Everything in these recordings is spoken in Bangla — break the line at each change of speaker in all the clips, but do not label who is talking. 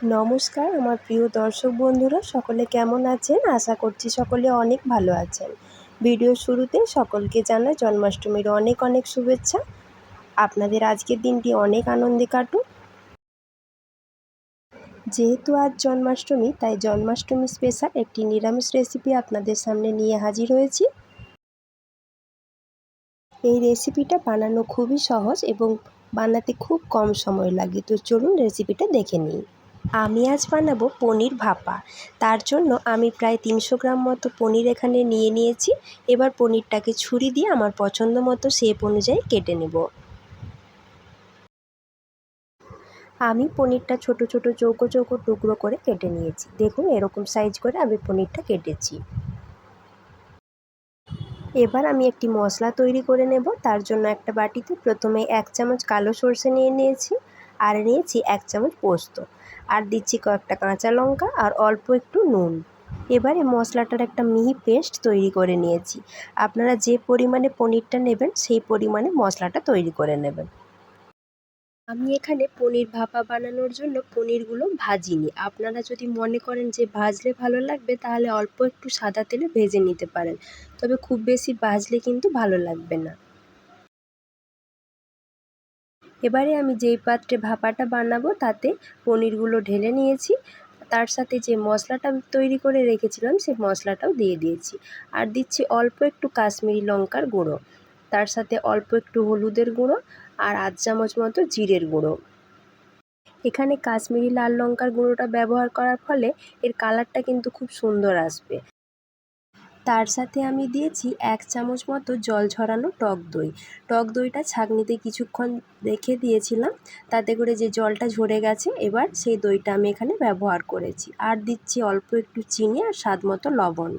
নমস্কার আমার প্রিয় দর্শক বন্ধুরা, সকলে কেমন আছেন? আশা করছি সকলে অনেক ভালো আছেন। ভিডিও শুরুতে সকলকে জানাই জন্মাষ্টমীর অনেক অনেক শুভেচ্ছা। আপনাদের আজকের দিনটি অনেক আনন্দে কাটুক। যেহেতু আজ জন্মাষ্টমী, তাই জন্মাষ্টমী স্পেশাল একটি নিরামিষ রেসিপি আপনাদের সামনে নিয়ে হাজির হয়েছি। এই রেসিপিটা বানানো খুবই সহজ এবং বানাতে খুব কম সময় লাগে। তো চলুন রেসিপিটা দেখে নিই। আমি আজ বানাবো পনির ভাপা। তার জন্য আমি প্রায় 300 গ্রাম মতো পনির এখানে নিয়ে নিয়েছি। এবার পনিরটাকে ছুরি দিয়ে আমার পছন্দ মতো শেপ অনুযায়ী কেটে নেব। আমি পনিরটা ছোট ছোট চৌকো চৌকো টুকরো করে কেটে নিয়েছি। দেখুন এরকম সাইজ করে আমি পনিরটা কেটেছি। এবার আমি একটি মশলা তৈরি করে নেব। তার জন্য একটা বাটিতে প্রথমে 1 চামচ কালো সর্ষে নিয়ে নিয়েছি, আর নিয়েছি 1 চামচ পোস্ত, আর দিচ্ছি কয়েকটা কাঁচা লঙ্কা আর অল্প একটু নুন। এবারে মশলাটার একটা মিহি পেস্ট তৈরি করে নিয়েছি। আপনারা যে পরিমাণে পনিরটা নেবেন সেই পরিমাণে মশলাটা তৈরি করে নেবেন। আমি এখানে পনির ভাপা বানানোর জন্য পনিরগুলো ভাজিনি। আপনারা যদি মনে করেন যে ভাজলে ভালো লাগবে, তাহলে অল্প একটু সাদা তেলে ভেজে নিতে পারেন, তবে খুব বেশি ভাজলে কিন্তু ভালো লাগবে না। এবারে আমি যেই পাত্রে ভাপাটা বানাবো তাতে পনিরগুলো ঢেলে নিয়েছি। তার সাথে যে মশলাটা তৈরি করে রেখেছিলাম সেই মশলাটাও দিয়ে দিয়েছি, আর দিচ্ছি অল্প একটু কাশ্মীরি লঙ্কার গুঁড়ো, তার সাথে অল্প একটু হলুদের গুঁড়ো, আর 1 চামচ মতো জিরের গুঁড়ো। এখানে কাশ্মীরি লাল লঙ্কার গুঁড়োটা ব্যবহার করার ফলে এর কালারটা কিন্তু খুব সুন্দর আসবে। তার সাথে আমি দিয়েছি 1 চামচ মতো জল ঝরানো টক দই। টক দইটা ছাঁকনিতে কিছুক্ষণ রেখে দিয়েছিলাম, তাতে করে যে জলটা ঝরে গেছে। এবার সেই দইটা আমি এখানে ব্যবহার করেছি, আর দিচ্ছি অল্প একটু চিনি আর স্বাদ মতো লবণ।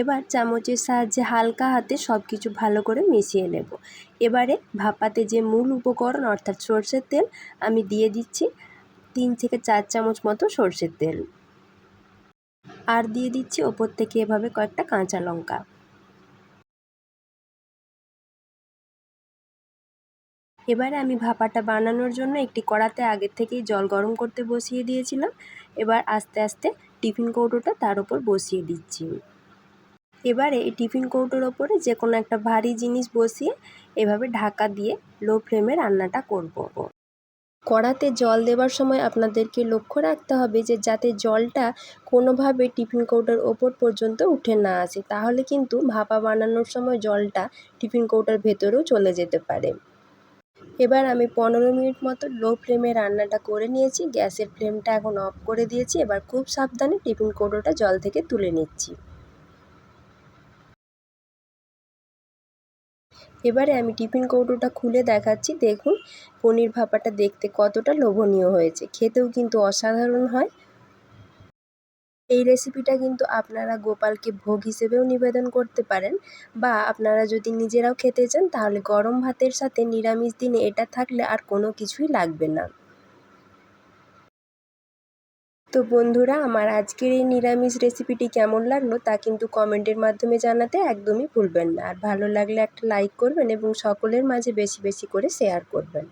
এবার চামচের সাহায্যে হালকা হাতে সব কিছু ভালো করে মিশিয়ে নেব। এবারে ভাপাতে যে মূল উপকরণ অর্থাৎ সর্ষের তেল আমি দিয়ে দিচ্ছি 3 থেকে 4 চামচ মতো সর্ষের তেল, আর দিয়ে দিচ্ছি ওপর থেকে এভাবে কয়েকটা কাঁচা লঙ্কা। এবারে আমি ভাপাটা বানানোর জন্য একটি কড়াতে আগের থেকেই জল গরম করতে বসিয়ে দিয়েছিলাম। এবার আস্তে আস্তে টিফিন কৌটোটা তার উপর বসিয়ে দিচ্ছি। এবারে এই টিফিন কৌটোর ওপরে যে কোনো একটা ভারী জিনিস বসিয়ে এভাবে ঢাকা দিয়ে লো ফ্লেমে রান্নাটা করব। কড়াতে জল দেওয়ার সময় আপনাদেরকে লক্ষ্য রাখতে হবে যে যাতে জলটা কোনোভাবে টিফিন কৌটোর ওপর পর্যন্ত উঠে না আসে, তাহলে কিন্তু ভাপা বানানোর সময় জলটা টিফিন কৌটোর ভেতরেও চলে যেতে পারে। এবার আমি 15 মিনিট মতো লো ফ্লেমে রান্নাটা করে নিয়েছি। গ্যাসের ফ্লেমটা এখন অফ করে দিয়েছি। এবার খুব সাবধানে টিফিন কৌটোটা জল থেকে তুলে নিচ্ছি। এবারে আমি টিফিন কৌটোটা খুলে দেখাচ্ছি। দেখুন পনির ভাপাটা দেখতে কতটা লোভনীয় হয়েছে, খেতেও কিন্তু অসাধারণ হয়। এই রেসিপিটা কিন্তু আপনারা গোপালকে ভোগ হিসেবেও নিবেদন করতে পারেন, বা আপনারা যদি নিজেরাও খেতে চান তাহলে গরম ভাতের সাথে নিরামিষ দিনে এটা থাকলে আর কোনো কিছুই লাগবে না। তো বন্ধুরা, আমার আজকের এই নিরামিষ রেসিপিটি কেমন লাগলো তা কিন্তু কমেন্টের মাধ্যমে জানাতে একদমই ভুলবেন না। আর ভালো লাগলে একটা লাইক করবেন এবং সকলের মাঝে বেশি বেশি করে শেয়ার করবেন।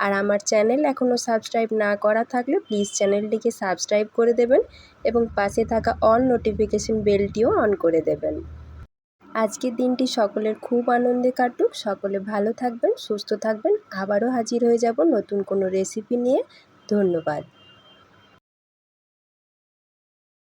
আর আমার চ্যানেল এখনও সাবস্ক্রাইব না করা থাকলে প্লিজ চ্যানেলটিকে সাবস্ক্রাইব করে দেবেন এবং পাশে থাকা অল নোটিফিকেশন বেলটিও অন করে দেবেন। আজকের দিনটি সকলের খুব আনন্দে কাটুক। সকলে ভালো থাকবেন, সুস্থ থাকবেন। আবারও হাজির হয়ে যাব নতুন কোনো রেসিপি নিয়ে। ধন্যবাদ।